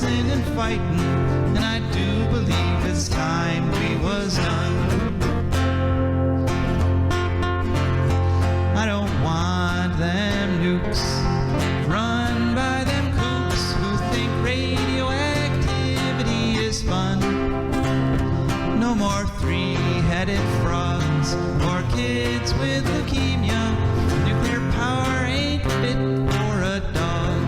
fussing and fighting, and I do believe it's time we was done. I don't want them nukes run by them kooks who think radioactivity is fun. No more three-headed frogs or kids with leukemia. Nuclear power ain't fit for a dog.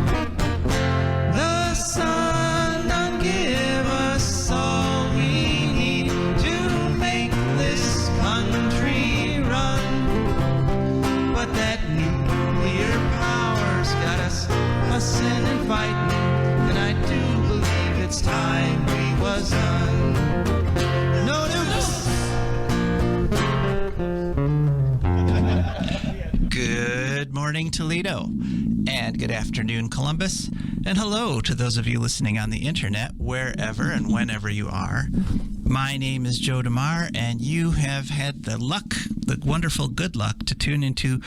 The sun done give us all we need to make this country run. But that nuclear power's got us fussing and fighting, and I do believe it's time we was done. No nukes! Good morning, Toledo, and good afternoon, Columbus, and hello to those of you listening on the internet, wherever and whenever you are. My name is Joe DeMare, and you have had the wonderful good luck to tune into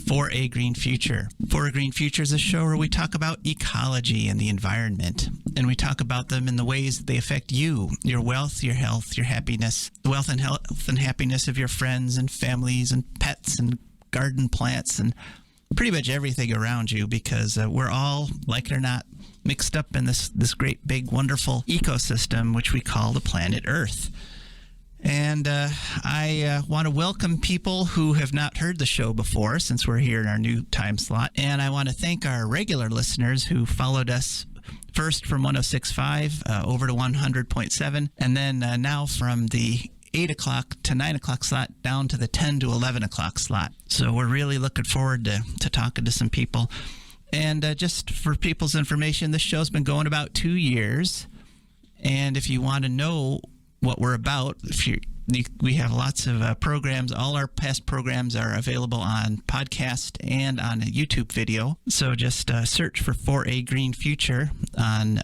For a Green Future. For a Green Future is a show where we talk about ecology and the environment, and we talk about them in the ways that they affect you, your wealth, your health, your happiness, the wealth and health and happiness of your friends and families and pets and garden plants and pretty much everything around you, because we're all, like it or not, mixed up in this great, big, wonderful ecosystem, which we call the planet Earth. And I want to welcome people who have not heard the show before, since we're here in our new time slot. And I want to thank our regular listeners who followed us first from 106.5 over to 100.7, and then now from the 8 o'clock to 9 o'clock slot down to the 10 to 11 o'clock slot. So we're really looking forward to talking to some people. And just for people's information, this show's been going about 2 years. And if you want to know what we're about, we have lots of programs. All our past programs are available on podcast and on a YouTube video. So just search for a Green Future on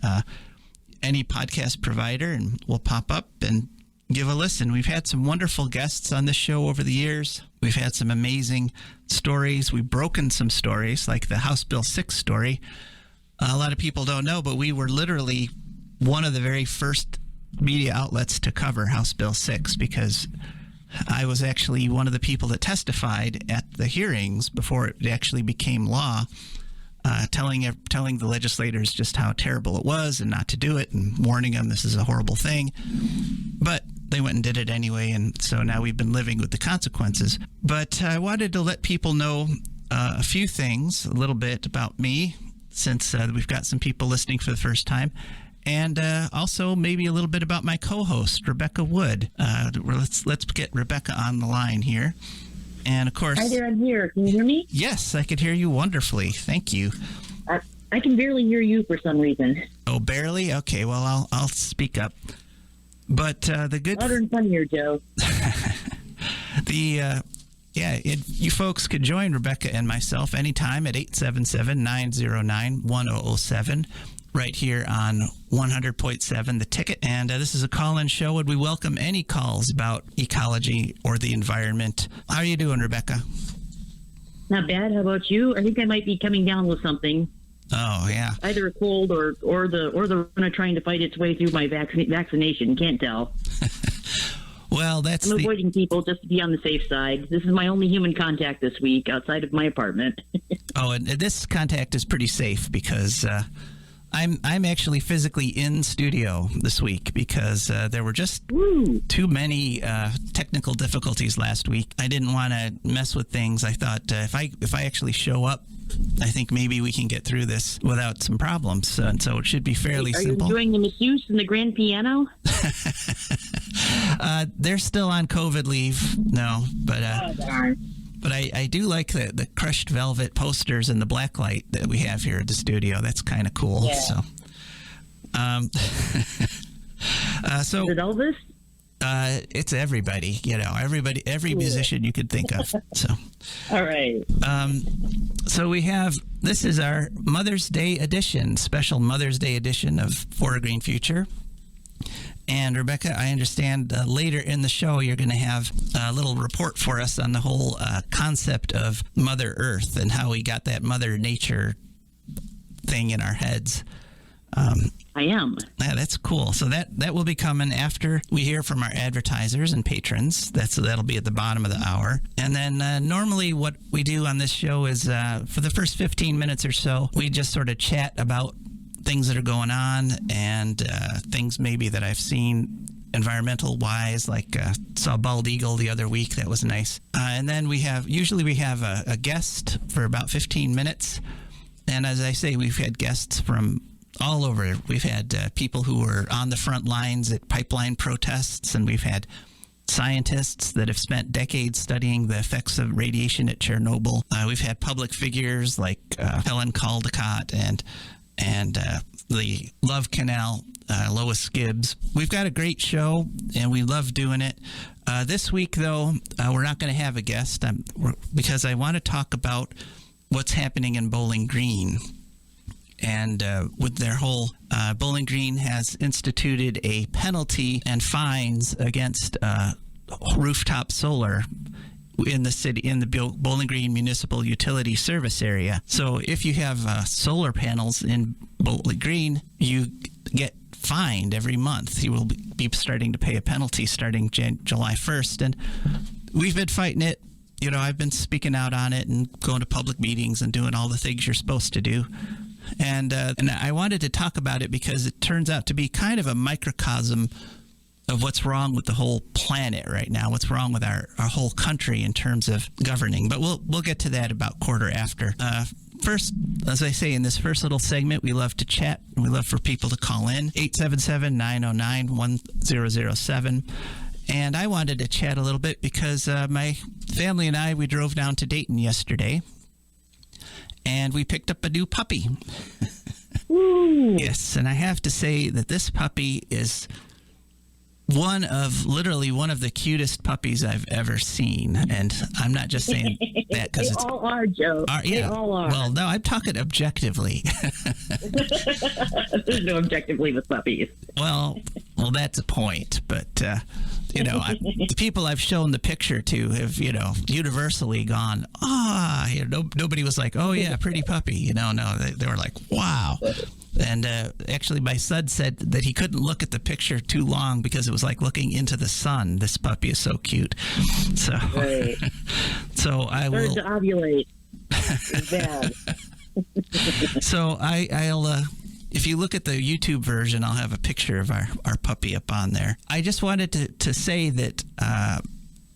any podcast provider, and we'll pop up and give a listen. We've had some wonderful guests on this show over the years. We've had some amazing stories. We've broken some stories, like the House Bill 6 story. A lot of people don't know, but we were literally one of the very first media outlets to cover House Bill 6, because I was actually one of the people that testified at the hearings before it actually became law, telling the legislators just how terrible it was and not to do it, and warning them this is a horrible thing. But they went and did it anyway, and so now we've been living with the consequences. But I wanted to let people know a few things, a little bit about me, since we've got some people listening for the first time, and also maybe a little bit about my co-host, Rebecca Wood. Let's get Rebecca on the line here. And of course... Hi there, I'm here. Can you hear me? Yes, I could hear you wonderfully. Thank you. I can barely hear you for some reason. Oh, barely? Okay, well, I'll speak up. But the good... Louder and funnier, Joe. You folks could join Rebecca and myself anytime at 877-909-1007, right here on 100.7 The Ticket. And this is a call-in show, and we welcome any calls about ecology or the environment. How are you doing, Rebecca? Not bad. How about you? I think I might be coming down with something. Oh, yeah. Either a cold or the Rona trying to fight its way through my vaccination. Can't tell. Well, I'm avoiding people just to be on the safe side. This is my only human contact this week outside of my apartment. Oh, and this contact is pretty safe, because I'm actually physically in studio this week, because there were just too many technical difficulties last week. I didn't want to mess with things. I thought if I actually show up, I think maybe we can get through this without some problems. And so it should be fairly simple. Are you enjoying the masseuse and the grand piano? They're still on COVID leave. No, but I do like the crushed velvet posters and the black light that we have here at the studio. That's kind of cool. Yeah. So, so is it Elvis? It's everybody, every musician you could think of. So, all right. So this is our Mother's Day edition, special Mother's Day edition of For a Green Future. And Rebecca, I understand later in the show you're going to have a little report for us on the whole concept of Mother Earth and how we got that Mother Nature thing in our heads. I am. Yeah, that's cool. So that will be coming after we hear from our advertisers and patrons. That'll be at the bottom of the hour. And then normally what we do on this show is for the first 15 minutes or so, we just sort of chat about things that are going on and things maybe that I've seen environmental wise, like saw bald eagle the other week. That was nice. And then usually we have a guest for about 15 minutes. And as I say, we've had guests from all over. We've had people who were on the front lines at pipeline protests, and we've had scientists that have spent decades studying the effects of radiation at Chernobyl. We've had public figures like Helen Caldicott and the Love Canal, Lois Gibbs. We've got a great show, and we love doing it. This week, though, we're not going to have a guest because I want to talk about what's happening in Bowling Green. And with their whole, Bowling Green has instituted a penalty and fines against rooftop solar in the city, in the Bowling Green Municipal Utility Service area. So if you have solar panels in Bowling Green, you get fined every month. You will be starting to pay a penalty starting July 1st. And we've been fighting it. You know, I've been speaking out on it and going to public meetings and doing all the things you're supposed to do. And I wanted to talk about it because it turns out to be kind of a microcosm of what's wrong with the whole planet right now, what's wrong with our whole country in terms of governing. But we'll get to that about quarter after. First, as I say, in this first little segment, we love to chat, and we love for people to call in, 877-909-1007. And I wanted to chat a little bit because my family and I, we drove down to Dayton yesterday, and we picked up a new puppy. Woo. Yes, and I have to say that this puppy is literally one of the cutest puppies I've ever seen. And I'm not just saying that because they all are, Joe. They all are. Well, no, I'm talking objectively. There's no objectively with puppies. Well, that's a point. But, the people I've shown the picture to have, universally gone, nobody was like, oh, yeah, pretty puppy. No, they were like, wow. And actually, my son said that he couldn't look at the picture too long because it was like looking into the sun. This puppy is so cute. So, right. So I will. Started to ovulate. It's bad. So I'll. If you look at the YouTube version, I'll have a picture of our puppy up on there. I just wanted to say that I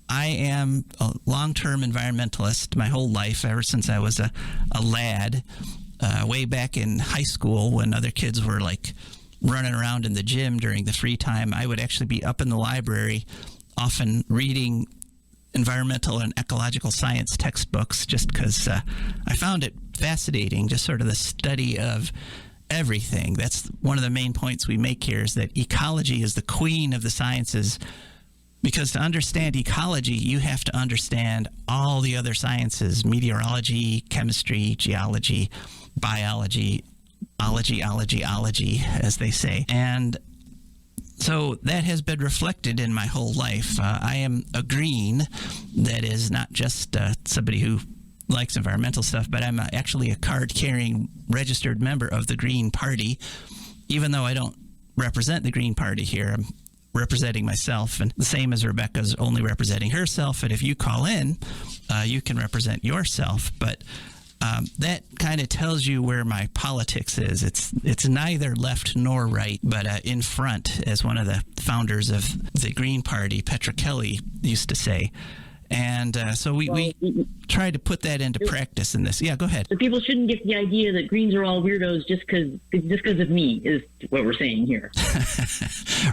am a long-term environmentalist my whole life, ever since I was a lad. Way back in high school when other kids were like running around in the gym during the free time, I would actually be up in the library, often reading environmental and ecological science textbooks just because I found it fascinating, just sort of the study of everything. That's one of the main points we make here, is that ecology is the queen of the sciences, because to understand ecology, you have to understand all the other sciences: meteorology, chemistry, geology, biology, ology, as they say. And so that has been reflected in my whole life. I am a green. That is not just somebody who likes environmental stuff, but I'm actually a card-carrying registered member of the Green Party, even though I don't represent the Green Party here. I'm representing myself, and the same as Rebecca's only representing herself. And if you call in, you can represent yourself. But that kind of tells you where my politics is. It's neither left nor right, but in front, as one of the founders of the Green Party, Petra Kelly, used to say. And so we try to put that into practice in this. Yeah, go ahead. So people shouldn't get the idea that greens are all weirdos just because of me, is what we're saying here.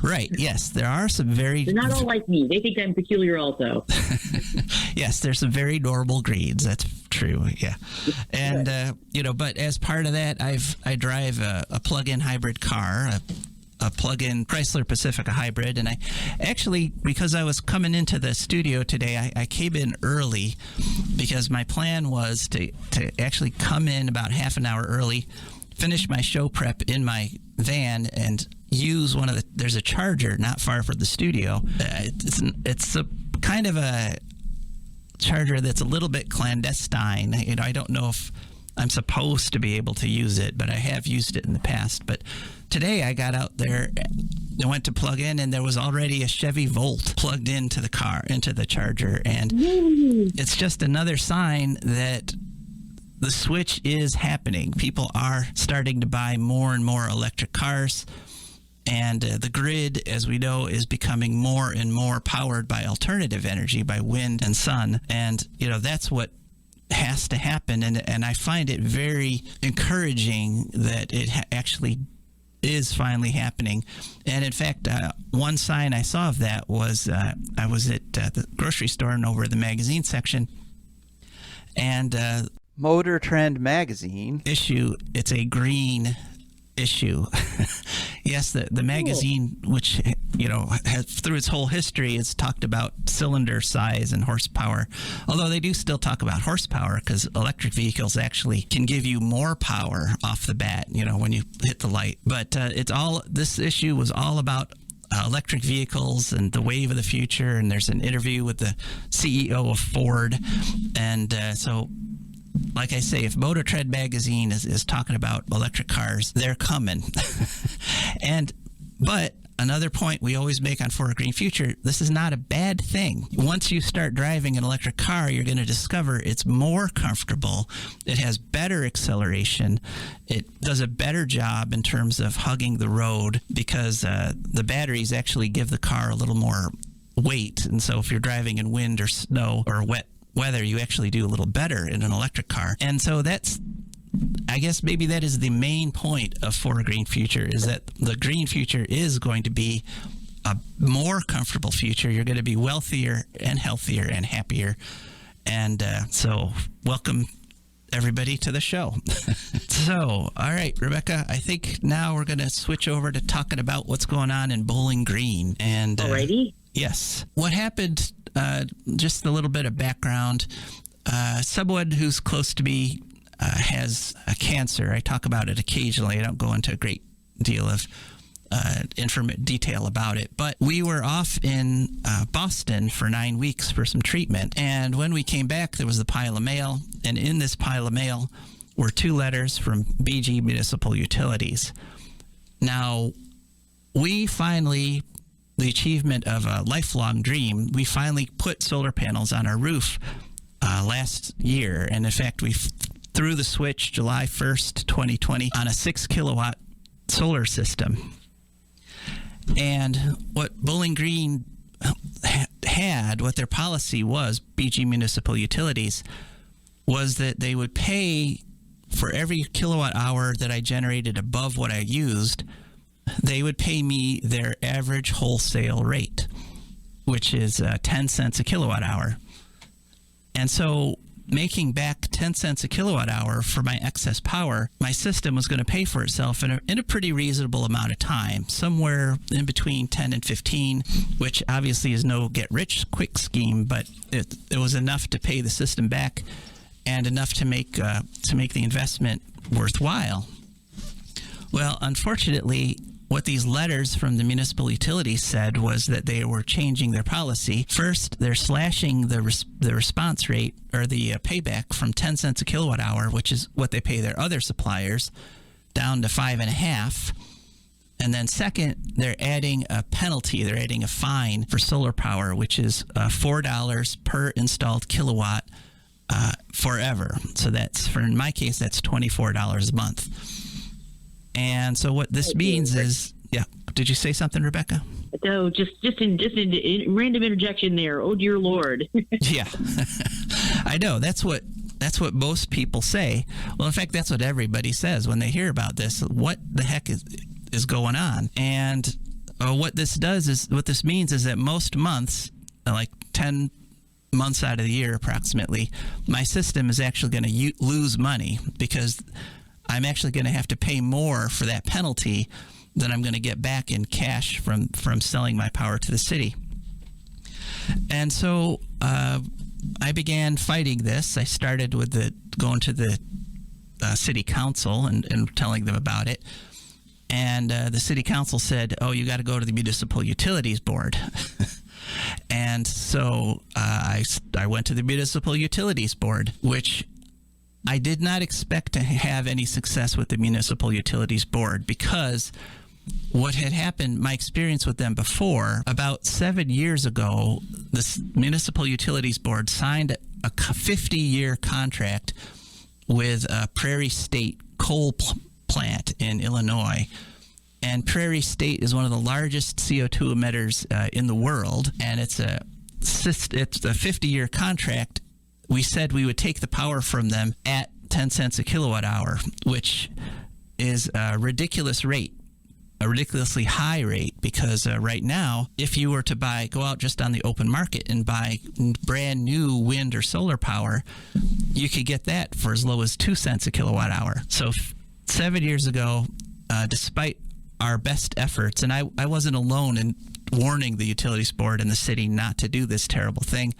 Right. Yes, there are some very... They're not all like me. They think I'm peculiar also. Yes, there's some very normal greens. That's true. Yeah. And, but as part of that, I drive a plug-in hybrid car, a plug-in Chrysler Pacifica hybrid. And I actually, because I was coming into the studio today, I came in early because my plan was to actually come in about half an hour early, finish my show prep in my van, and use there's a charger not far from the studio. It's a kind of a charger that's a little bit clandestine. I don't know if I'm supposed to be able to use it, but I have used it in the past. But today I got out there, I went to plug in, and there was already a Chevy Volt plugged into the car, into the charger. And it's just another sign that the switch is happening. People are starting to buy more and more electric cars. And the grid, as we know, is becoming more and more powered by alternative energy, by wind and sun. And, that's what has to happen. And I find it very encouraging that it actually is finally happening. And in fact, one sign I saw of that was I was at the grocery store and over the magazine section, and Motor Trend magazine issue, it's a green issue. Yes, the magazine, which has, through its whole history, it's talked about cylinder size and horsepower, although they do still talk about horsepower, because electric vehicles actually can give you more power off the bat, when you hit the light. But this issue was all about electric vehicles and the wave of the future. And there's an interview with the CEO of Ford. And so, like I say, if Motor Trend magazine is talking about electric cars, they're coming. But another point we always make on For a Green Future, this is not a bad thing. Once you start driving an electric car, you're going to discover it's more comfortable. It has better acceleration. It does a better job in terms of hugging the road, because the batteries actually give the car a little more weight. And so if you're driving in wind or snow or wet weather, you actually do a little better in an electric car. And so I guess maybe that is the main point of For a Green Future, is that the green future is going to be a more comfortable future. You're going to be wealthier and healthier and happier. And so welcome everybody to the show. So, all right, Rebecca, I think now we're going to switch over to talking about what's going on in Bowling Green. And Alrighty. Yes. What happened, just a little bit of background. Someone who's close to me has a cancer. I talk about it occasionally. I don't go into a great deal of detail about it. But we were off in Boston for 9 weeks for some treatment. And when we came back, there was a pile of mail. And in this pile of mail were 2 letters from BG Municipal Utilities. Now, the achievement of a lifelong dream, we finally put solar panels on our roof last year. And in fact, we threw the switch July 1st, 2020 on a 6 kilowatt solar system. And what Bowling Green had, what their policy was, BG Municipal Utilities, was that they would pay for every kilowatt hour that I generated above what I used. They would pay me their average wholesale rate, which is 10 cents a kilowatt hour. And so making back 10 cents a kilowatt hour for my excess power, my system was going to pay for itself in a pretty reasonable amount of time, somewhere in between 10 and 15, which obviously is no get-rich-quick scheme, but it was enough to pay the system back and enough to make the investment worthwhile. Well, unfortunately, what these letters from the municipal utilities said was that they were changing their policy. First, they're slashing the response rate, or the payback, from 10 cents a kilowatt hour, which is what they pay their other suppliers, down to 5.5. And then second, they're adding a penalty. They're adding a fine for solar power, which is $4 per installed kilowatt forever. So in my case, that's $24 a month. And so what this means is, yeah. Did you say something, Rebecca? No, just a random interjection there. Oh dear Lord. Yeah, I know. That's what most people say. Well, in fact, that's what everybody says when they hear about this. What the heck is going on? And what this means is that most months, like 10 months out of the year approximately, my system is actually going to lose money, because I'm actually going to have to pay more for that penalty than I'm going to get back in cash from selling my power to the city. And so I began fighting this. I started with going to the city council and telling them about it. And the city council said, oh, you got to go to the Municipal Utilities Board. And so I went to the Municipal Utilities Board, which I did not expect to have any success with the Municipal Utilities Board, because what had happened, my experience with them before, about 7 years ago, the Municipal Utilities Board signed a 50-year contract with Prairie State Coal Plant in Illinois. And Prairie State is one of the largest CO2 emitters in the world, and it's a 50-year contract. We said we would take the power from them at 10 cents a kilowatt hour, which is a ridiculous rate, a ridiculously high rate, because right now, if you were to go out just on the open market and buy brand new wind or solar power, you could get that for as low as 2 cents a kilowatt hour. So 7 years ago, despite our best efforts, and I wasn't alone in warning the Utilities Board and the city not to do this terrible thing.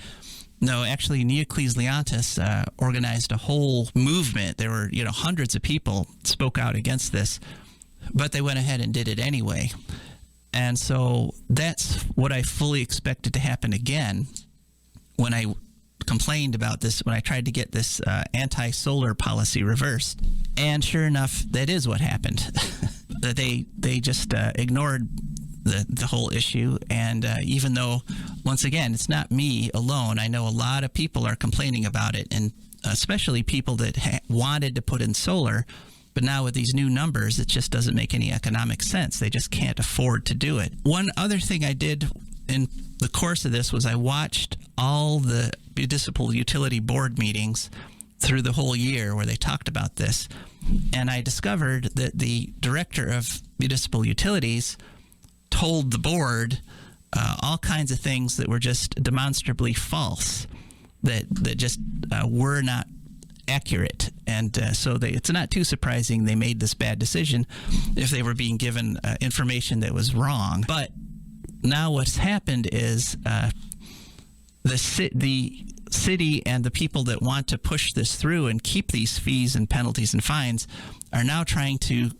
No, actually, Neocles Leontis organized a whole movement. There were, hundreds of people spoke out against this, but they went ahead and did it anyway. And so that's what I fully expected to happen again when I complained about this, when I tried to get this anti-solar policy reversed. And sure enough, that is what happened. They just ignored the whole issue. And even though, once again, it's not me alone, I know a lot of people are complaining about it, and especially people that wanted to put in solar. But now with these new numbers, it just doesn't make any economic sense. They just can't afford to do it. One other thing I did in the course of this was I watched all the municipal utility board meetings through the whole year where they talked about this. And I discovered that the director of municipal utilities told the board all kinds of things that were just demonstrably false, that just were not accurate. And so it's not too surprising they made this bad decision if they were being given information that was wrong. But now what's happened is the city and the people that want to push this through and keep these fees and penalties and fines are now trying to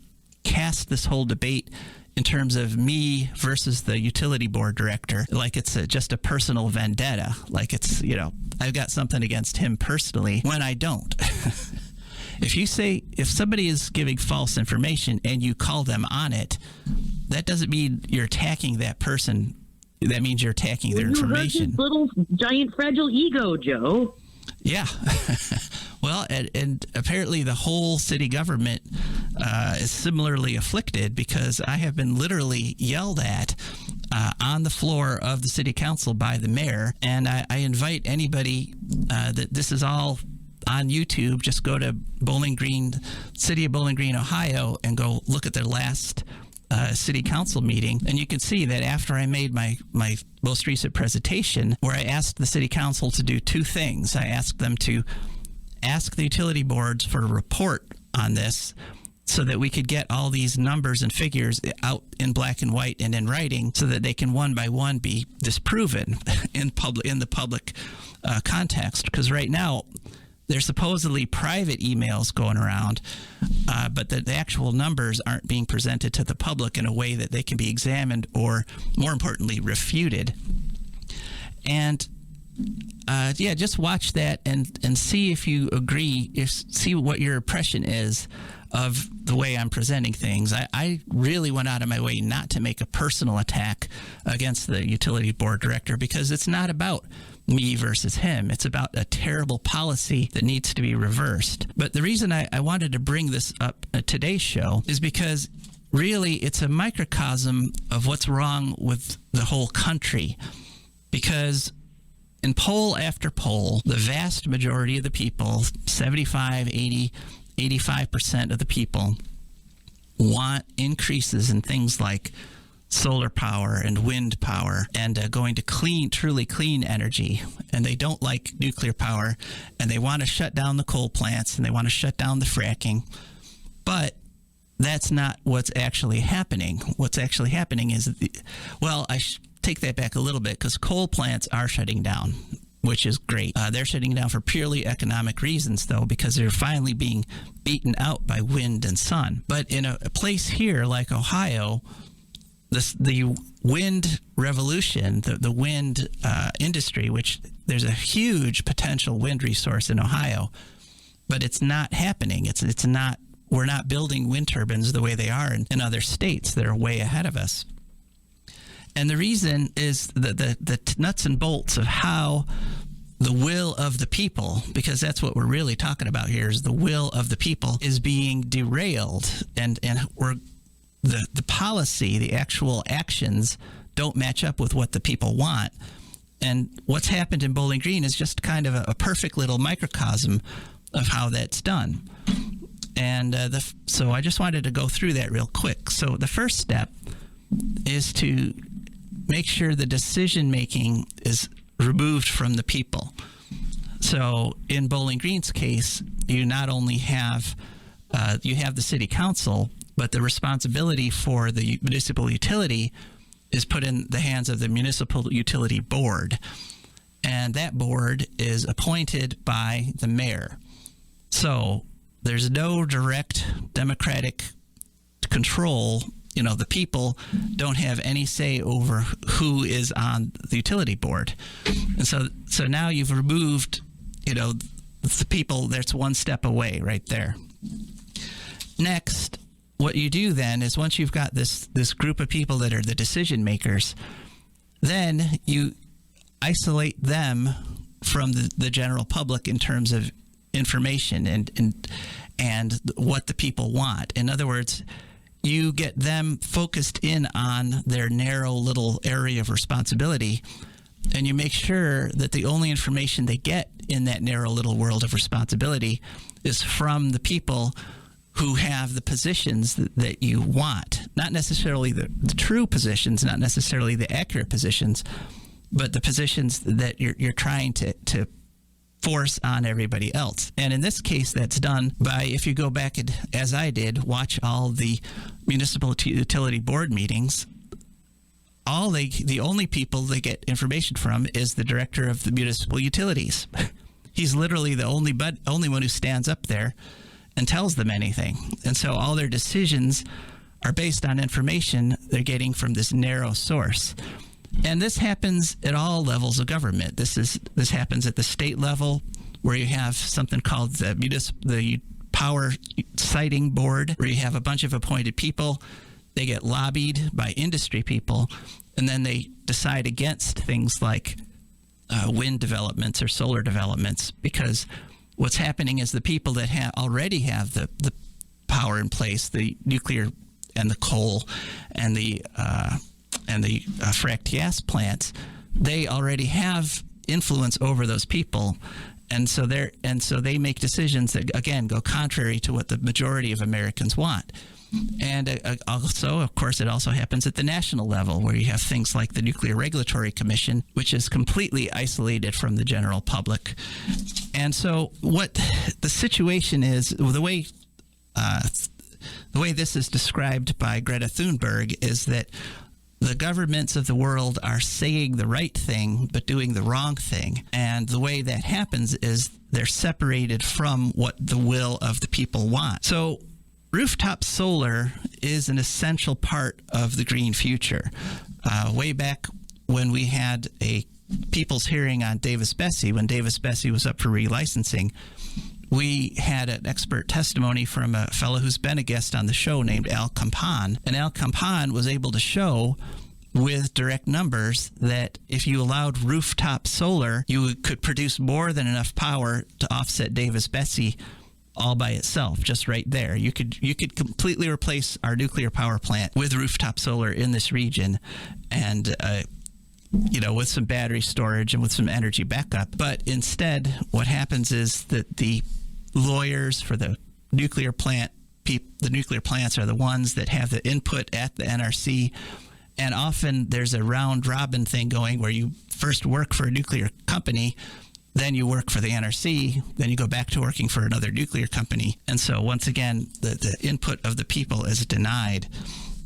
cast this whole debate in terms of me versus the utility board director, like it's just a personal vendetta, like it's, I've got something against him personally, when I don't. If somebody is giving false information and you call them on it, that doesn't mean you're attacking that person. That means you're attacking their information. You hurt his little giant fragile ego, Joe. Yeah. Well, and apparently the whole city government is similarly afflicted, because I have been literally yelled at on the floor of the city council by the mayor. And I invite anybody that this is all on YouTube. Just go to Bowling Green, City of Bowling Green, Ohio, and go look at their last city council meeting, and you can see that after I made my most recent presentation, where I asked the city council to do two things. I asked them to ask the utility boards for a report on this so that we could get all these numbers and figures out in black and white and in writing, so that they can one by one be disproven in the public context. Because right now there's supposedly private emails going around, but the actual numbers aren't being presented to the public in a way that they can be examined or, more importantly, refuted. And just watch that and see if you agree, see what your impression is of the way I'm presenting things. I really went out of my way not to make a personal attack against the utility board director, because it's not about me versus him. It's about a terrible policy that needs to be reversed. But the reason I wanted to bring this up at today's show is because really it's a microcosm of what's wrong with the whole country. Because in poll after poll, the vast majority of the people, 75, 80, 85% of the people, want increases in things like solar power and wind power and going to truly clean energy. And they don't like nuclear power, and they want to shut down the coal plants, and they want to shut down the fracking. But that's not what's actually happening. What's actually happening is, I take that back a little bit, because coal plants are shutting down, which is great. They're shutting down for purely economic reasons, though, because they're finally being beaten out by wind and sun. But in a place here like Ohio, the wind revolution, the wind industry, which there's a huge potential wind resource in Ohio, but it's not happening. It's not we're not building wind turbines the way they are in other states that are way ahead of us. And the reason is the nuts and bolts of how the will of the people, because that's what we're really talking about here, is the will of the people is being derailed, and we're the policy, the actual actions don't match up with what the people want. And what's happened in Bowling Green is just kind of a perfect little microcosm of how that's done. And so I just wanted to go through that real quick. So the first step is to make sure the decision making is removed from the people. So in Bowling Green's case, you not only have you have the city council, but the responsibility for the municipal utility is put in the hands of the municipal utility board, and that board is appointed by the mayor. So there's no direct democratic control. The people don't have any say over who is on the utility board. And so now you've removed, the people. That's one step away right there. Next, what you do then is once you've got this group of people that are the decision makers, then you isolate them from the general public in terms of information and what the people want. In other words, you get them focused in on their narrow little area of responsibility, and you make sure that the only information they get in that narrow little world of responsibility is from the people who have the positions that you want. Not necessarily the true positions, not necessarily the accurate positions, but the positions that you're trying to force on everybody else. And in this case, that's done by, if you go back and, as I did, watch all the municipal utility board meetings, the only people they get information from is the director of the municipal utilities. He's literally the only one who stands up there and tells them anything. And so all their decisions are based on information they're getting from this narrow source. And this happens at all levels of government. This happens at the state level, where you have something called the Power Siting Board, where you have a bunch of appointed people. They get lobbied by industry people, and then they decide against things like wind developments or solar developments, because what's happening is the people that already have the power in place, the nuclear and the coal and the fracked gas plants, they already have influence over those people, and so they make decisions that again go contrary to what the majority of Americans want. And also, of course, it also happens at the national level, where you have things like the Nuclear Regulatory Commission, which is completely isolated from the general public. And so what the situation is, the way this is described by Greta Thunberg, is that the governments of the world are saying the right thing but doing the wrong thing. And the way that happens is they're separated from what the will of the people want. So rooftop solar is an essential part of the green future. Way back when we had a people's hearing on Davis-Besse, when Davis-Besse was up for relicensing, we had an expert testimony from a fellow who's been a guest on the show named Al Campan. And Al Campan was able to show with direct numbers that if you allowed rooftop solar, you could produce more than enough power to offset Davis-Besse all by itself, just right there. You could completely replace our nuclear power plant with rooftop solar in this region, and with some battery storage and with some energy backup. But instead, what happens is that the lawyers for the nuclear plants are the ones that have the input at the NRC. And often there's a round robin thing going where you first work for a nuclear company, then you work for the NRC, then you go back to working for another nuclear company. And so once again, the input of the people is denied.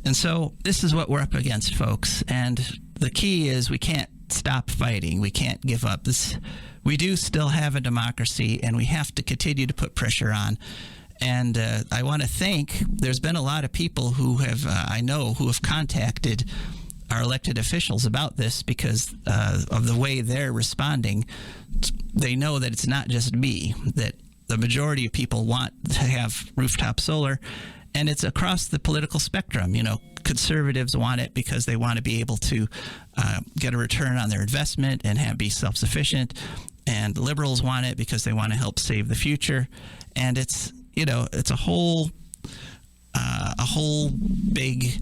And so this is what we're up against, folks. And the key is we can't stop fighting. We can't give up. We do still have a democracy, and we have to continue to put pressure on. And I want to thank, there's been a lot of people who have, I know, who have contacted our elected officials about this because of the way they're responding. They know that it's not just me, that the majority of people want to have rooftop solar, and it's across the political spectrum. Conservatives want it because they want to be able to get a return on their investment and be self-sufficient, and liberals want it because they want to help save the future. And it's a whole big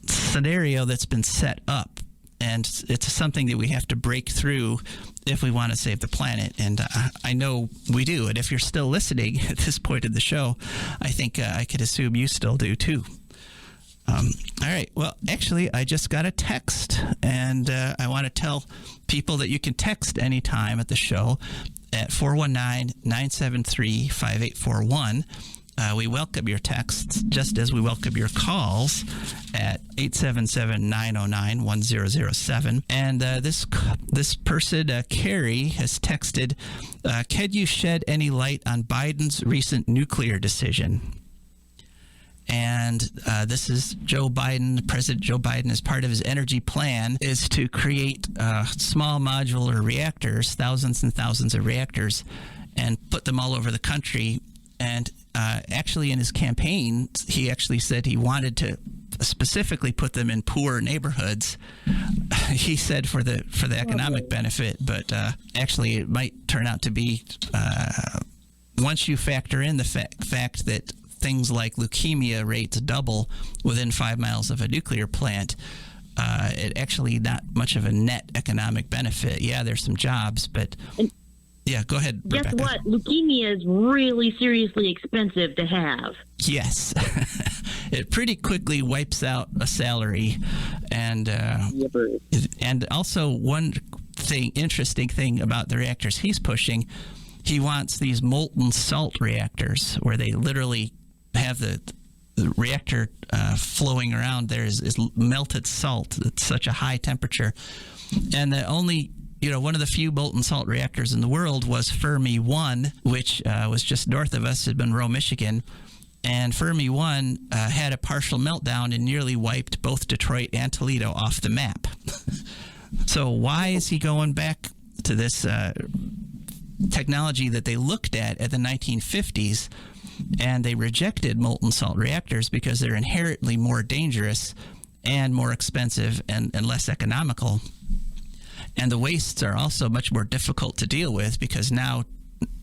scenario that's been set up, and it's something that we have to break through if we want to save the planet. And I know we do. And if you're still listening at this point in the show, I think I could assume you still do too. All right. Well, actually, I just got a text, and I want to tell people that you can text anytime at the show at 419-973-5841. We welcome your texts just as we welcome your calls at 877-909-1007. And this person, Carrie, has texted, can you shed any light on Biden's recent nuclear decision? And this is Joe Biden. President Joe Biden, as part of his energy plan, is to create small modular reactors, thousands and thousands of reactors, and put them all over the country. And actually, in his campaign, he actually said he wanted to specifically put them in poor neighborhoods. He said for the economic benefit, but actually, it might turn out to be once you factor in the fact that things like leukemia rates double within 5 miles of a nuclear plant, it actually not much of a net economic benefit. Yeah, there's some jobs, but yeah, go ahead, Rebecca. Guess what? Leukemia is really seriously expensive to have. Yes. It pretty quickly wipes out a salary. And also one interesting thing about the reactors he's pushing, he wants these molten salt reactors where they literally have the reactor flowing around. There is melted salt at such a high temperature. And the only, one of the few molten salt reactors in the world was Fermi 1, which was just north of us in Monroe, Michigan. And Fermi 1 had a partial meltdown and nearly wiped both Detroit and Toledo off the map. So why is he going back to this technology that they looked at the 1950s, and they rejected molten salt reactors because they're inherently more dangerous and more expensive and less economical. And the wastes are also much more difficult to deal with because now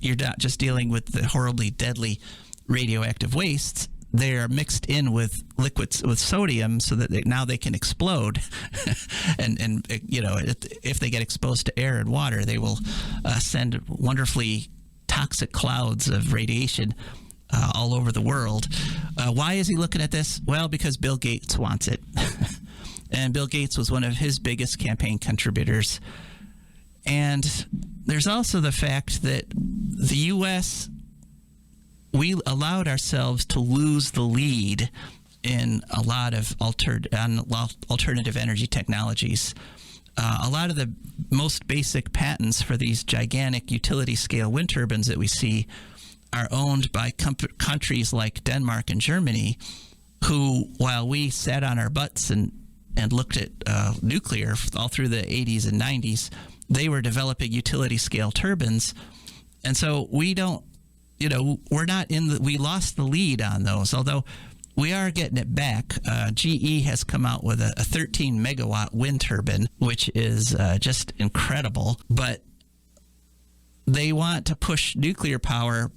you're not just dealing with the horribly deadly radioactive wastes. They're mixed in with liquids with sodium so that now they can explode. and if they get exposed to air and water, they will send wonderfully toxic clouds of radiation all over the world. Why is he looking at this? Well, because Bill Gates wants it. And Bill Gates was one of his biggest campaign contributors. And there's also the fact that the U.S., we allowed ourselves to lose the lead in a lot of alternative energy technologies. A lot of the most basic patents for these gigantic utility-scale wind turbines that we see are owned by countries like Denmark and Germany, who, while we sat on our butts and looked at nuclear all through the 80s and 90s, they were developing utility-scale turbines. And so we don't, we're not we lost the lead on those, although we are getting it back. GE has come out with a 13-megawatt wind turbine, which is just incredible. But they want to push nuclear power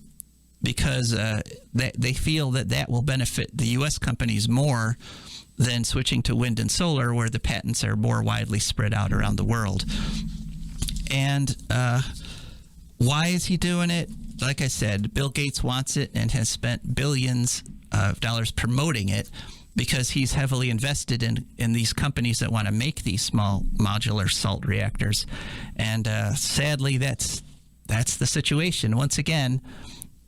because they feel that will benefit the U.S. companies more than switching to wind and solar, where the patents are more widely spread out around the world. And why is he doing it? Like I said, Bill Gates wants it and has spent billions of dollars promoting it because he's heavily invested in these companies that want to make these small modular salt reactors. And sadly, that's the situation. Once again,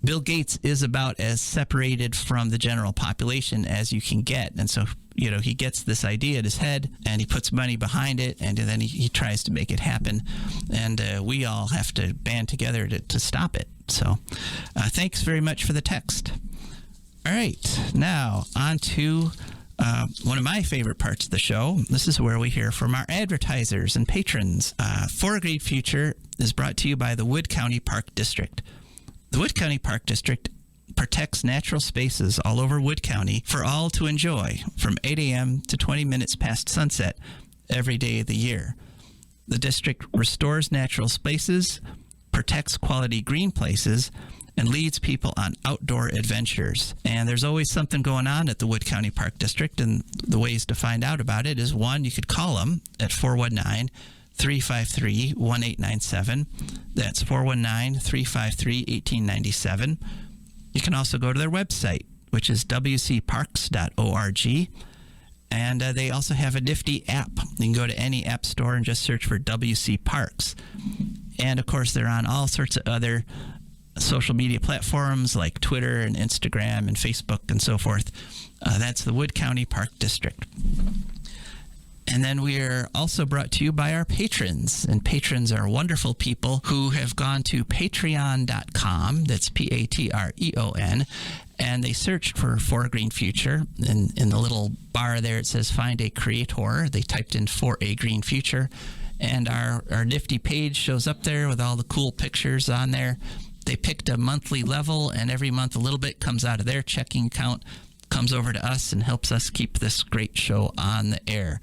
Bill Gates is about as separated from the general population as you can get. And so, he gets this idea in his head and he puts money behind it, and then he tries to make it happen. And we all have to band together to stop it. So thanks very much for the text. All right, now on to one of my favorite parts of the show. This is where we hear from our advertisers and patrons. For a Great Future is brought to you by the Wood County Park District. The Wood County Park District protects natural spaces all over Wood County for all to enjoy from 8 a.m. to 20 minutes past sunset every day of the year. The district restores natural spaces, protects quality green places, and leads people on outdoor adventures. And there's always something going on at the Wood County Park District, and the ways to find out about it is, one, you could call them at 419-353-1897. That's 419-353-1897. You can also go to their website, which is wcparks.org. And they also have a nifty app. You can go to any app store and just search for WC Parks. And, of course, they're on all sorts of other social media platforms like Twitter and Instagram and Facebook and so forth. That's the Wood County Park District. And then we are also brought to you by our patrons. And patrons are wonderful people who have gone to patreon.com. That's Patreon. And they searched for For a Green Future. And in the little bar there, it says Find a Creator. They typed in For a Green Future. And our nifty page shows up there with all the cool pictures on there. They picked a monthly level, and every month a little bit comes out of their checking account, comes over to us, and helps us keep this great show on the air.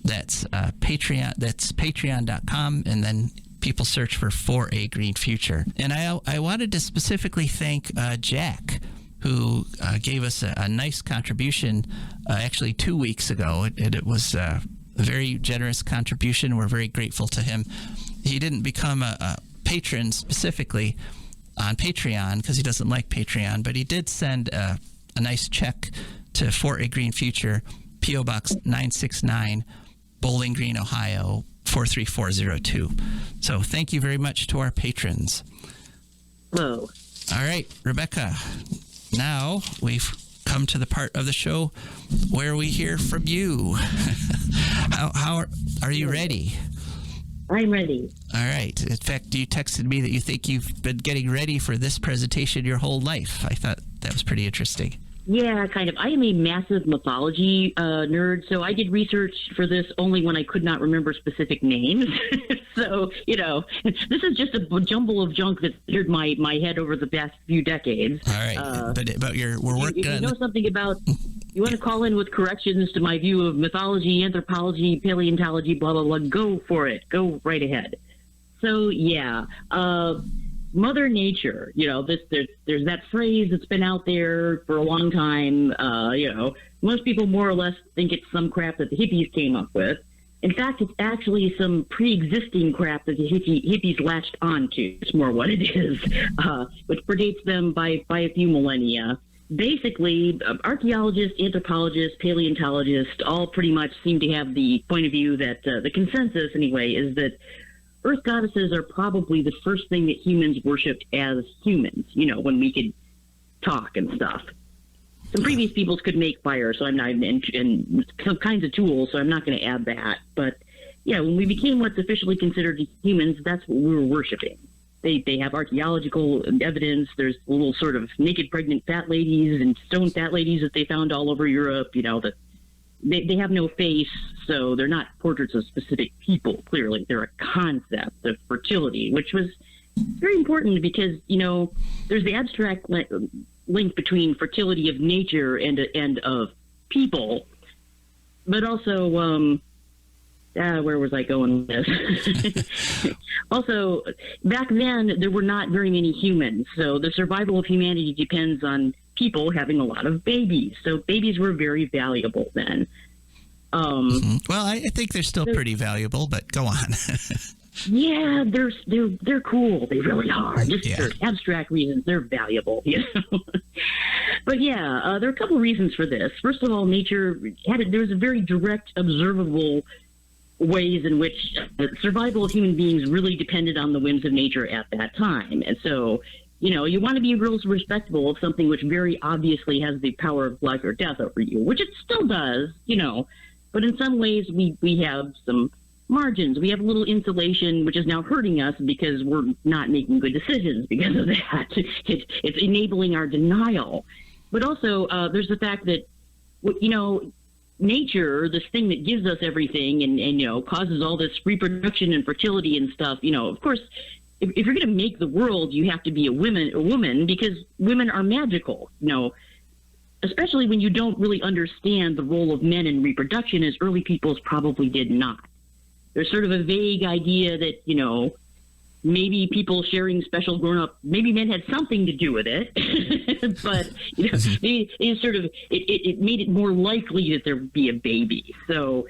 That's Patreon. That's patreon.com, and then people search for a Green Future. And I wanted to specifically thank Jack, who gave us a nice contribution actually 2 weeks ago. It was a very generous contribution. We're very grateful to him. He didn't become a patron specifically on Patreon because he doesn't like Patreon, but he did send a nice check to For a Green Future, P.O. Box 969, Bowling Green, Ohio, 43402. So thank you very much to our patrons. Hello. All right, Rebecca, now we've come to the part of the show where we hear from you. How are you ready? I'm ready. All right. In fact, you texted me that you think you've been getting ready for this presentation your whole life. I thought that was pretty interesting. Yeah, kind of. I am a massive mythology nerd, so I did research for this only when I could not remember specific names. So, this is just a jumble of junk that's entered my head over the past few decades. All right. But we're working. If you know something about... You want to call in with corrections to my view of mythology, anthropology, paleontology, blah, blah, blah, go for it. Go right ahead. So, yeah, Mother Nature, there's that phrase that's been out there for a long time. Most people more or less think it's some crap that the hippies came up with. In fact, it's actually some pre-existing crap that the hippies latched onto. It's more what it is, which predates them by a few millennia. Basically, archaeologists, anthropologists, paleontologists all pretty much seem to have the point of view that the consensus, anyway, is that Earth goddesses are probably the first thing that humans worshipped as humans, when we could talk and stuff. Some previous peoples could make fire, so I'm not, and some kinds of tools, so I'm not going to add that. But, yeah, when we became what's officially considered humans, that's what we were worshipping. They have archaeological evidence. There's little sort of naked pregnant fat ladies and stone fat ladies that they found all over Europe, that they have no face, so they're not portraits of specific people, clearly. They're a concept of fertility, which was very important because, there's the abstract link between fertility of nature and of people, but also... where was I going with this? Also, back then, there were not very many humans, so the survival of humanity depends on people having a lot of babies. So babies were very valuable then. Well, I think they're still pretty valuable, but go on. Yeah, they're cool. They really are. Just for abstract reasons, they're valuable. But yeah, there are a couple of reasons for this. First of all, nature there was a very direct, observable ways in which survival of human beings really depended on the whims of nature at that time. And so, you want to be real respectable of something which very obviously has the power of life or death over you, which it still does, but in some ways we have some margins. We have a little insulation, which is now hurting us because we're not making good decisions because of that. It's enabling our denial. But also, there's the fact that, nature, this thing that gives us everything and causes all this reproduction and fertility and stuff, of course, if you're going to make the world, you have to be a woman because women are magical, especially when you don't really understand the role of men in reproduction, as early peoples probably did not. There's sort of a vague idea that, maybe people sharing special grown-up, maybe men had something to do with it, but it made it more likely that there would be a baby. So,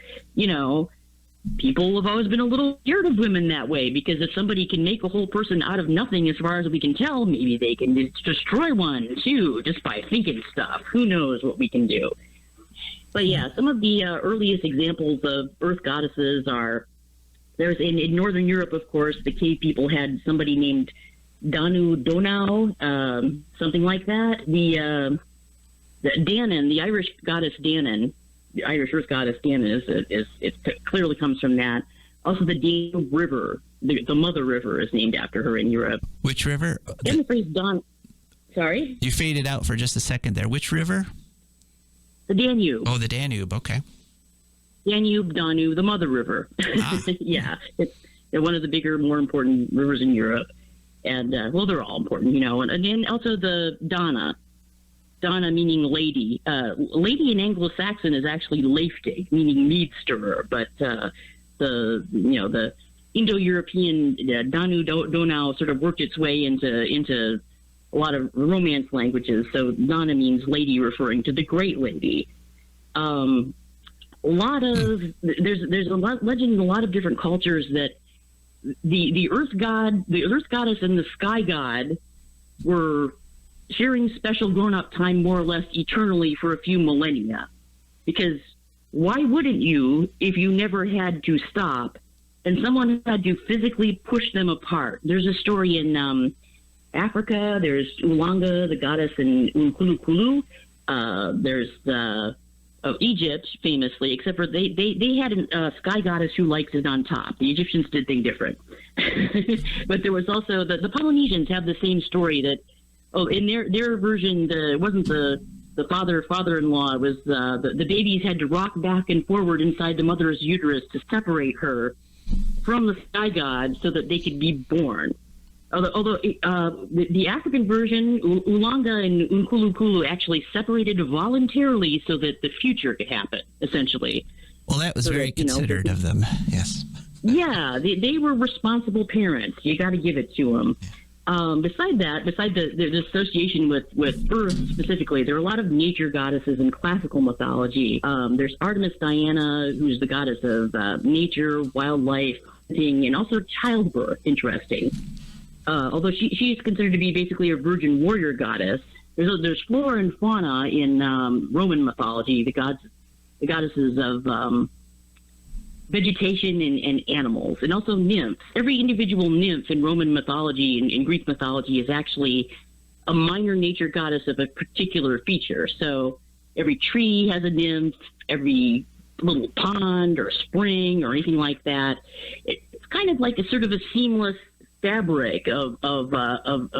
people have always been a little scared of women that way, because if somebody can make a whole person out of nothing, as far as we can tell, maybe they can destroy one too, just by thinking stuff. Who knows what we can do? But yeah, some of the earliest examples of earth goddesses are, there's in Northern Europe, of course, the cave people had somebody named Danu Donau, something like that. The Danann, the Irish goddess Danann, the Irish earth goddess Danann, it clearly comes from that. Also, the Danube River, the Mother River, is named after her in Europe. Which river? And the phrase Sorry? You faded out for just a second there. Which river? The Danube. Oh, the Danube. Okay. Danube, Danu, the Mother River. Ah. Yeah, it's one of the bigger, more important rivers in Europe. And, they're all important, And then also the Dana meaning lady. Lady in Anglo-Saxon is actually Leiftig, meaning mead stirrer. But the Indo-European Danu, Donau sort of worked its way into a lot of Romance languages. So Dana means lady, referring to the great lady. There's a lot legend in a lot of different cultures that the earth goddess and the sky god were sharing special grown-up time more or less eternally for a few millennia. Because why wouldn't you if you never had to stop and someone had to physically push them apart? There's a story in Africa. There's Ulanga, the goddess in Unkulukulu. There's of Egypt, famously, except for they had a sky goddess who liked it on top. The Egyptians did things different. But there was also, the Polynesians have the same story that, in their version, it wasn't the father-in-law, it was the babies had to rock back and forward inside the mother's uterus to separate her from the sky god so that they could be born. Although the African version, Ulanga and Unkulukulu, actually separated voluntarily so that the future could happen, essentially. Well, that was very considerate of them, yes. Yeah, they were responsible parents. You got to give it to them. Beside the association with Earth specifically, there are a lot of nature goddesses in classical mythology. There's Artemis Diana, who's the goddess of nature, wildlife, and also childbirth. Interesting. Although she's considered to be basically a virgin warrior goddess. There's flora and fauna in Roman mythology, the goddesses of vegetation and animals, and also nymphs. Every individual nymph in Roman mythology and in Greek mythology is actually a minor nature goddess of a particular feature. So every tree has a nymph, every little pond or spring or anything like that. It's kind of like a sort of a seamless fabric of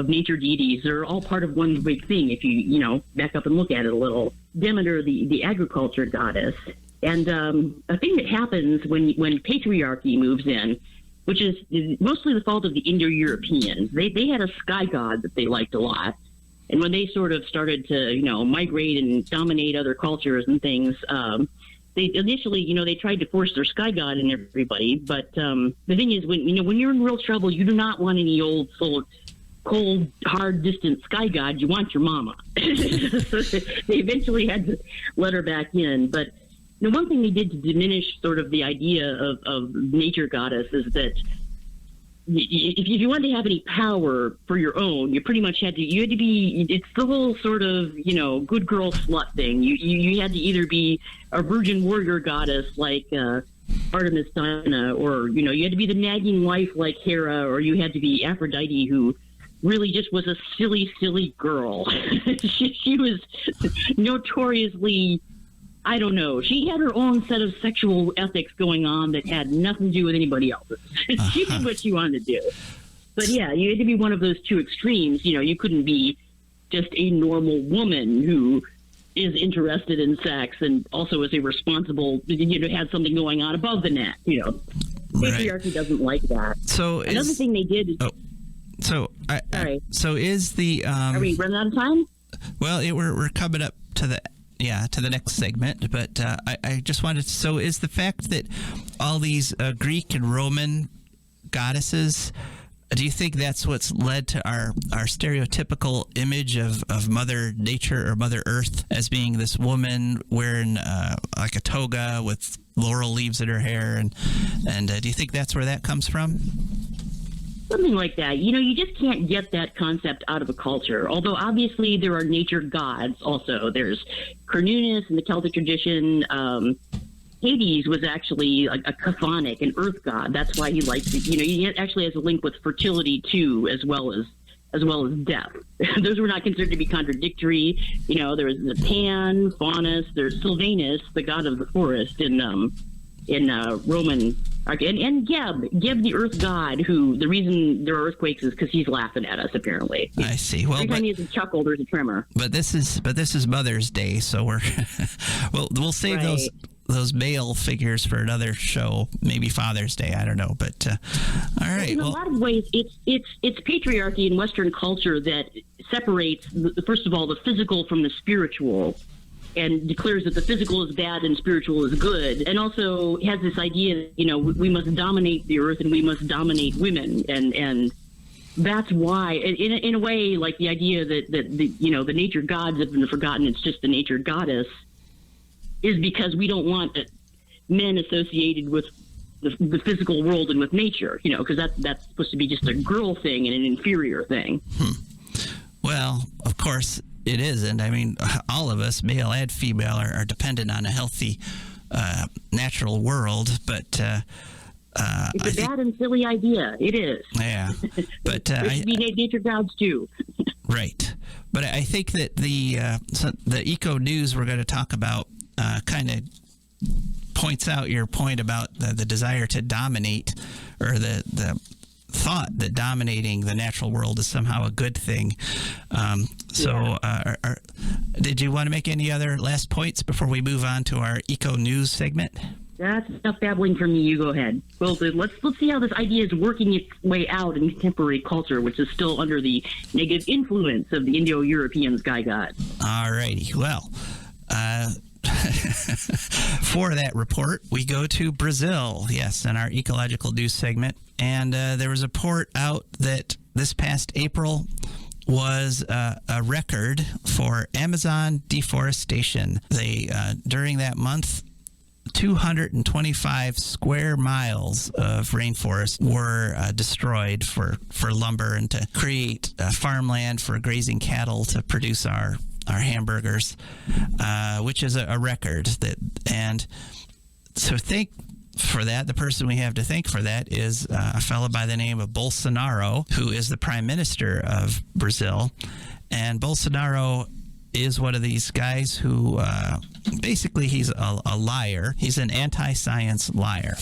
nature deities. They're all part of one big thing if you back up and look at it a little. Demeter, the agriculture goddess. And a thing that happens when patriarchy moves in, which is mostly the fault of the Indo-Europeans. They had a sky god that they liked a lot. And when they sort of started to, migrate and dominate other cultures and things, they initially, they tried to force their sky god in everybody. But the thing is, when you're in real trouble, you do not want any old, cold, hard, distant sky god. You want your mama. So they eventually had to let her back in. But one thing they did to diminish sort of the idea of nature goddess is that if you wanted to have any power for your own, you pretty much had to be, it's the whole sort of, good girl slut thing. You had to either be a virgin warrior goddess like Artemis Diana, or, you had to be the nagging wife like Hera, or you had to be Aphrodite, who really just was a silly, silly girl. She was notoriously, I don't know. She had her own set of sexual ethics going on that had nothing to do with anybody else's. She did what she wanted to do. But yeah, you had to be one of those two extremes. You couldn't be just a normal woman who is interested in sex and also is a responsible, has something going on above the net. Patriarchy doesn't like that. So another thing they did. So is the are we running out of time? Well, we're coming up to the next segment, but I just wanted to, so is the fact that all these Greek and Roman goddesses, do you think that's what's led to our stereotypical image of Mother Nature or Mother Earth as being this woman wearing like a toga with laurel leaves in her hair, and do you think that's where that comes from? Something like that. You just can't get that concept out of a culture. Although obviously there are nature gods also. There's Cernunnos in the Celtic tradition. Hades was actually a chthonic, an earth god. That's why he likes it. He actually has a link with fertility too, as well as death. Those were not considered to be contradictory. There was the Pan, Faunus. There's Sylvanus, the god of the forest in Roman. And Geb, the earth god, who the reason there are earthquakes is because he's laughing at us. Apparently, I see. Well, every time he has a chuckle, there's a tremor. But this is Mother's Day, so we'll save those male figures for another show, maybe Father's Day. I don't know, but all right. In a lot of ways, it's patriarchy in Western culture that separates, first of all, the physical from the spiritual, and declares that the physical is bad and spiritual is good, and also has this idea, we must dominate the earth and we must dominate women, and that's why, in a way, like the idea that the nature gods have been forgotten. It's just the nature goddess. Is because we don't want men associated with the physical world and with nature, because that's supposed to be just a girl thing and an inferior thing. Well, of course it isn't. I mean, all of us, male and female, are dependent on a healthy, natural world, but it's a bad and silly idea. It is. Yeah, but there should be nature gods too. Right, but I think that the eco news we're going to talk about kind of points out your point about the desire to dominate, or the thought that dominating the natural world is somehow a good thing. Did you want to make any other last points before we move on to our eco news segment? That's enough babbling from me. You go ahead. Well, let's see how this idea is working its way out in contemporary culture, which is still under the negative influence of the Indo-European sky gods. All righty. Well, for that report, we go to Brazil, yes, in our ecological news segment. And there was a report out that this past April was a record for Amazon deforestation. During that month, 225 square miles of rainforest were destroyed for lumber and to create farmland for grazing cattle to produce our hamburgers, which is a record. And so for that, the person we have to thank for that is a fellow by the name of Bolsonaro, who is the prime minister of Brazil. And Bolsonaro is one of these guys who basically he's a liar. He's an anti-science liar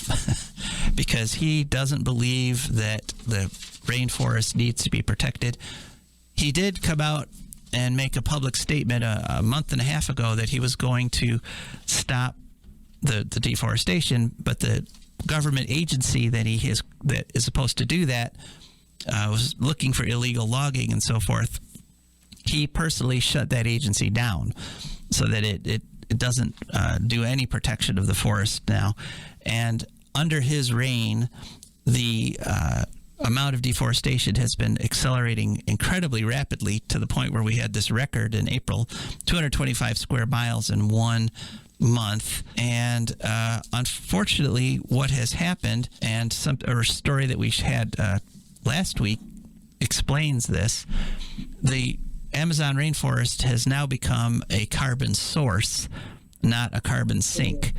because he doesn't believe that the rainforest needs to be protected. He did come out and make a public statement a month and a half ago that he was going to stop the deforestation, but the government agency that is supposed to do that was looking for illegal logging and so forth. He personally shut that agency down so that it doesn't do any protection of the forest now. And under his reign, the amount of deforestation has been accelerating incredibly rapidly to the point where we had this record in April, 225 square miles in 1 month. And unfortunately, what has happened, and a story that we had last week explains this, the Amazon rainforest has now become a carbon source, not a carbon sink.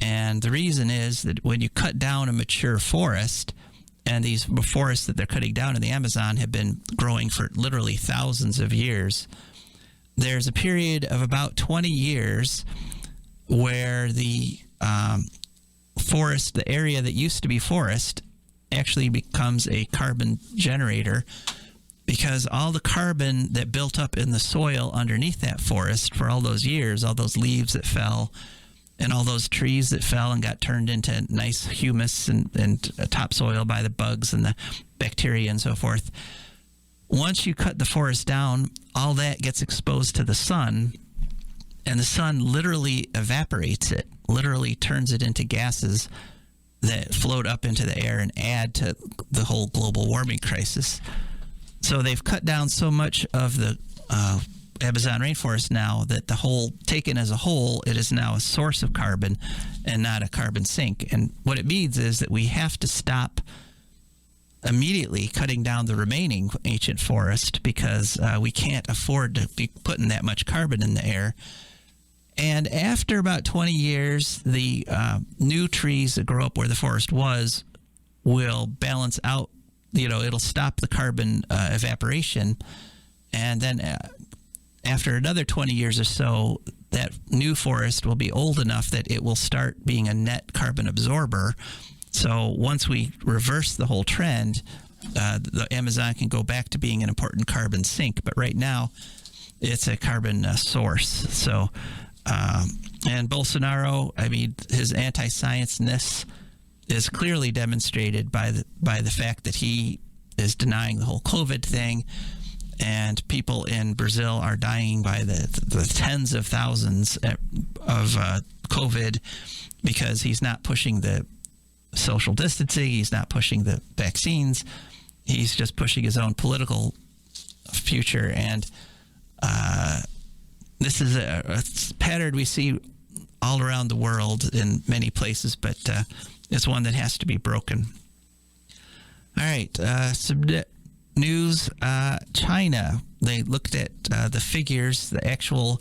And the reason is that when you cut down a mature forest, and these forests that they're cutting down in the Amazon have been growing for literally thousands of years, there's a period of about 20 years where the forest, the area that used to be forest, actually becomes a carbon generator. because all the carbon that built up in the soil underneath that forest for all those years, all those leaves that fell, and all those trees that fell and got turned into nice humus and topsoil by the bugs and the bacteria and so forth. Once you cut the forest down, all that gets exposed to the sun, and the sun literally evaporates it, literally turns it into gases that float up into the air and add to the whole global warming crisis. So they've cut down so much of the Amazon rainforest now that the whole, taken as a whole, it is now a source of carbon and not a carbon sink. And what it means is that we have to stop immediately cutting down the remaining ancient forest, because we can't afford to be putting that much carbon in the air. And after about 20 years, the new trees that grow up where the forest was will balance out. It'll stop the carbon evaporation. And then after another 20 years or so, that new forest will be old enough that it will start being a net carbon absorber. So once we reverse the whole trend, the Amazon can go back to being an important carbon sink. But right now, it's a carbon source. So, and Bolsonaro, his anti-science-ness is clearly demonstrated by the fact that he is denying the whole COVID thing, and people in Brazil are dying by the tens of thousands of COVID because he's not pushing the social distancing, he's not pushing the vaccines, he's just pushing his own political future. And this is a pattern we see all around the world in many places, but it's one that has to be broken. All right, some news. China, they looked at the figures, they actually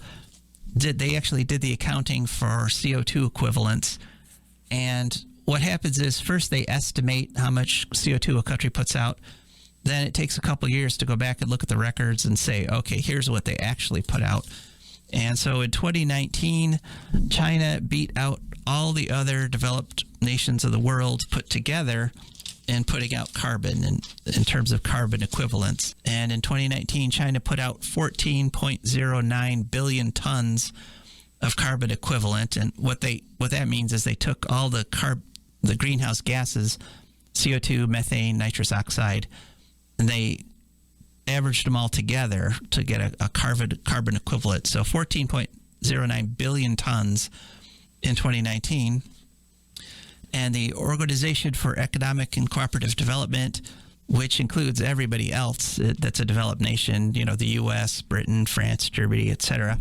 did the accounting for CO2 equivalents. And what happens is, first they estimate how much CO2 a country puts out. Then it takes a couple years to go back and look at the records and say, okay, here's what they actually put out. And so in 2019, China beat out all the other developed nations of the world put together in putting out carbon in terms of carbon equivalents. And in 2019, China put out 14.09 billion tons of carbon equivalent. And what that means is they took all the greenhouse gases, CO2, methane, nitrous oxide, and they averaged them all together to get a carbon equivalent. So 14.09 billion tons in 2019. And the Organization for Economic and Cooperative Development, which includes everybody else that's a developed nation, the U.S., Britain, France, Germany, etc.,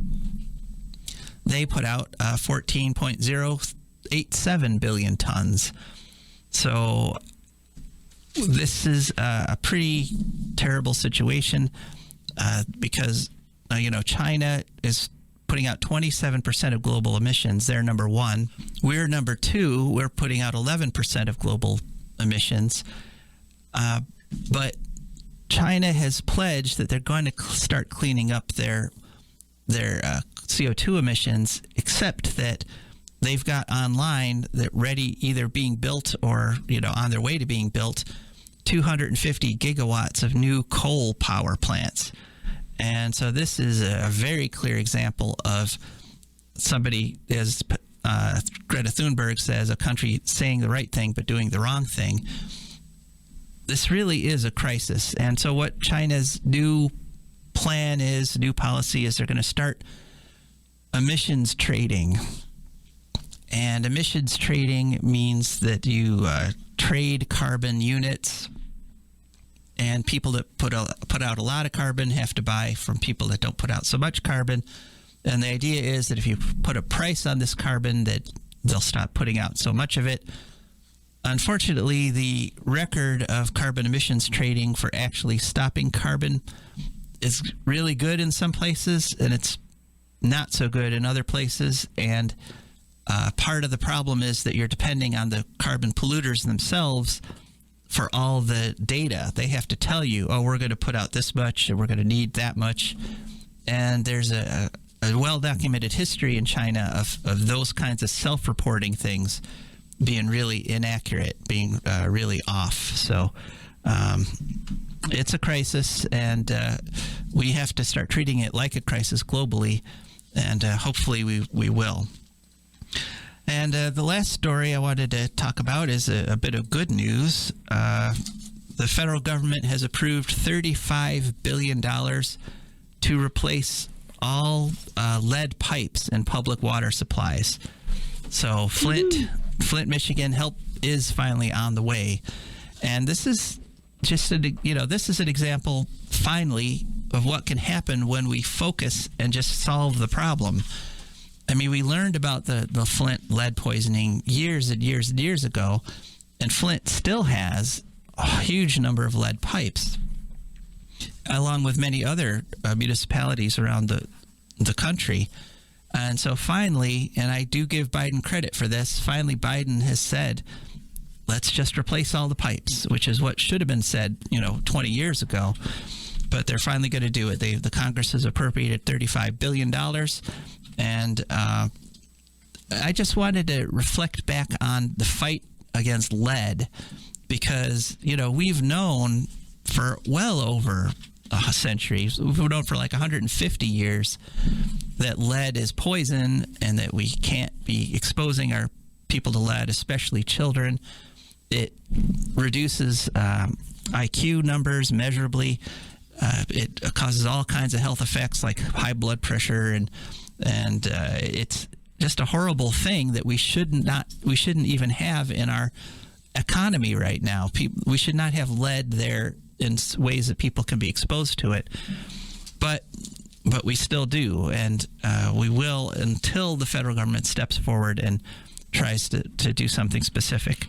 they put out 14.087 billion tons. So this is a pretty terrible situation because, China is putting out 27% of global emissions. They're number one. We're number two. We're putting out 11% of global emissions. But China has pledged that they're going to start cleaning up their CO2 emissions, except that they've got online that ready, either being built or on their way to being built, 250 gigawatts of new coal power plants. And so this is a very clear example of somebody, as Greta Thunberg says, a country saying the right thing but doing the wrong thing. This really is a crisis. And so what China's new policy is, they're going to start emissions trading. And emissions trading means that you trade carbon units, and people that put out a lot of carbon have to buy from people that don't put out so much carbon. And the idea is that if you put a price on this carbon, that they'll stop putting out so much of it. Unfortunately, the record of carbon emissions trading for actually stopping carbon is really good in some places, and it's not so good in other places. And part of the problem is that you're depending on the carbon polluters themselves for all the data. They have to tell you, we're going to put out this much and we're going to need that much. And there's a well-documented history in China of those kinds of self-reporting things being really inaccurate, being really off. So It's a crisis, and we have to start treating it like a crisis globally, and hopefully we will. And the last story I wanted to talk about is a bit of good news. The federal government has approved $35 billion to replace all lead pipes in public water supplies. So Flint, Michigan, help is finally on the way. And this is just this is an example finally of what can happen when we focus and just solve the problem. I mean, we learned about the Flint lead poisoning years and years and years ago, and Flint still has a huge number of lead pipes, along with many other municipalities around the country. And so finally, and I do give Biden credit for this, finally Biden has said, let's just replace all the pipes, which is what should have been said, 20 years ago. But they're finally going to do it. The Congress has appropriated $35 billion. And I just wanted to reflect back on the fight against lead, because, we've known for well over a century, we've known for like 150 years that lead is poison and that we can't be exposing our people to lead, especially children. It reduces IQ numbers measurably. It causes all kinds of health effects like high blood pressure, and it's just a horrible thing that we shouldn't even have in our economy right now. We should not have lead there in ways that people can be exposed to it, but we still do, and we will until the federal government steps forward and tries to do something specific.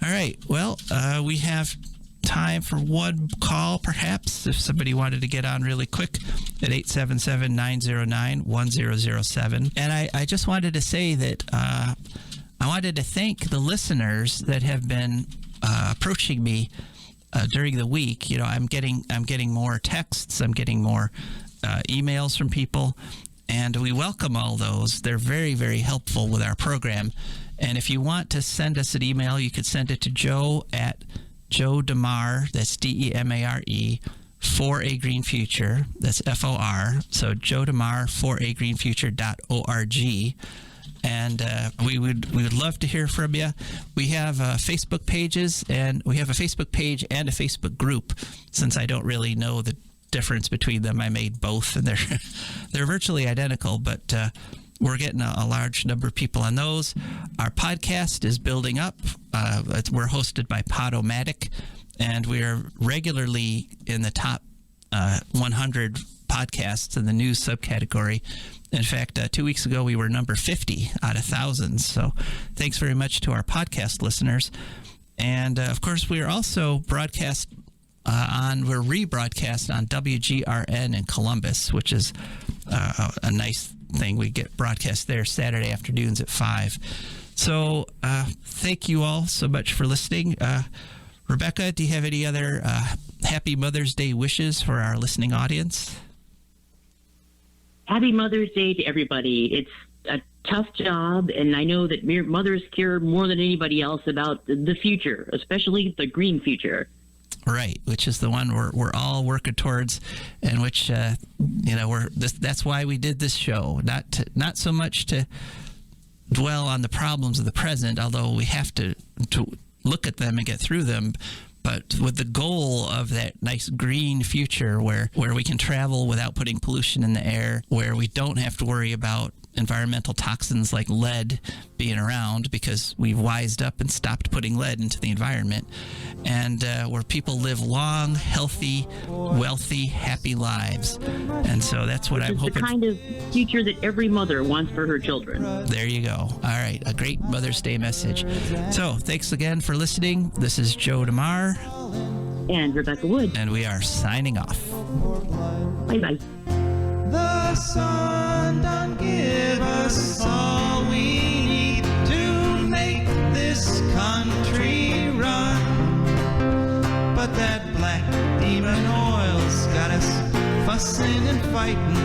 All right, well, we have time for one call, perhaps, if somebody wanted to get on really quick at 877-909-1007. And I just wanted to say that I wanted to thank the listeners that have been approaching me during the week. I'm getting more texts, I'm getting more emails from people, and we welcome all those. They're very, very helpful with our program. And if you want to send us an email, you could send it to Joe at DeMare, that's DEMARE, for a Green Future, that's FOR. So Joe DeMare for a greenfuture.org. And we would love to hear from you. We have Facebook pages, and we have a Facebook page and a Facebook group. Since I don't really know the difference between them, I made both, and they're virtually identical, but we're getting a large number of people on those. Our podcast is building up. We're hosted by Podomatic, and we are regularly in the top 100 podcasts in the news subcategory. In fact, 2 weeks ago, we were number 50 out of thousands. So thanks very much to our podcast listeners. And, of course, we are also we're rebroadcast on WGRN in Columbus, which is a nice thing. We get broadcast there Saturday afternoons at 5. So thank you all so much for listening. Rebecca, do you have any other Happy Mother's Day wishes for our listening audience? Happy Mother's Day to everybody. It's a tough job, and I know that mothers care more than anybody else about the future, especially the green future. Right, which is the one we're all working towards, and which that's why we did this show. Not so much to dwell on the problems of the present, although we have to look at them and get through them, but with the goal of that nice green future where we can travel without putting pollution in the air, where we don't have to worry about environmental toxins like lead being around because we've wised up and stopped putting lead into the environment, and where people live long, healthy, wealthy, happy lives. And so that's what I'm hoping. The kind of future that every mother wants for her children. There you go. All right. A great Mother's Day message. So thanks again for listening. This is Joe DeMare. And Rebecca Wood. And we are signing off. Bye-bye. The sun done give us all we need to make this country run. But that black demon oil's got us fussing and fighting,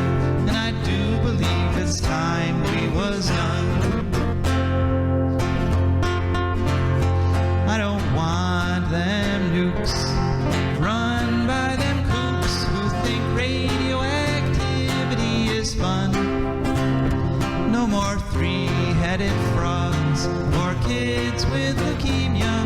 and I do believe it's time we was done. I don't want them nukes fatted frogs or kids with leukemia.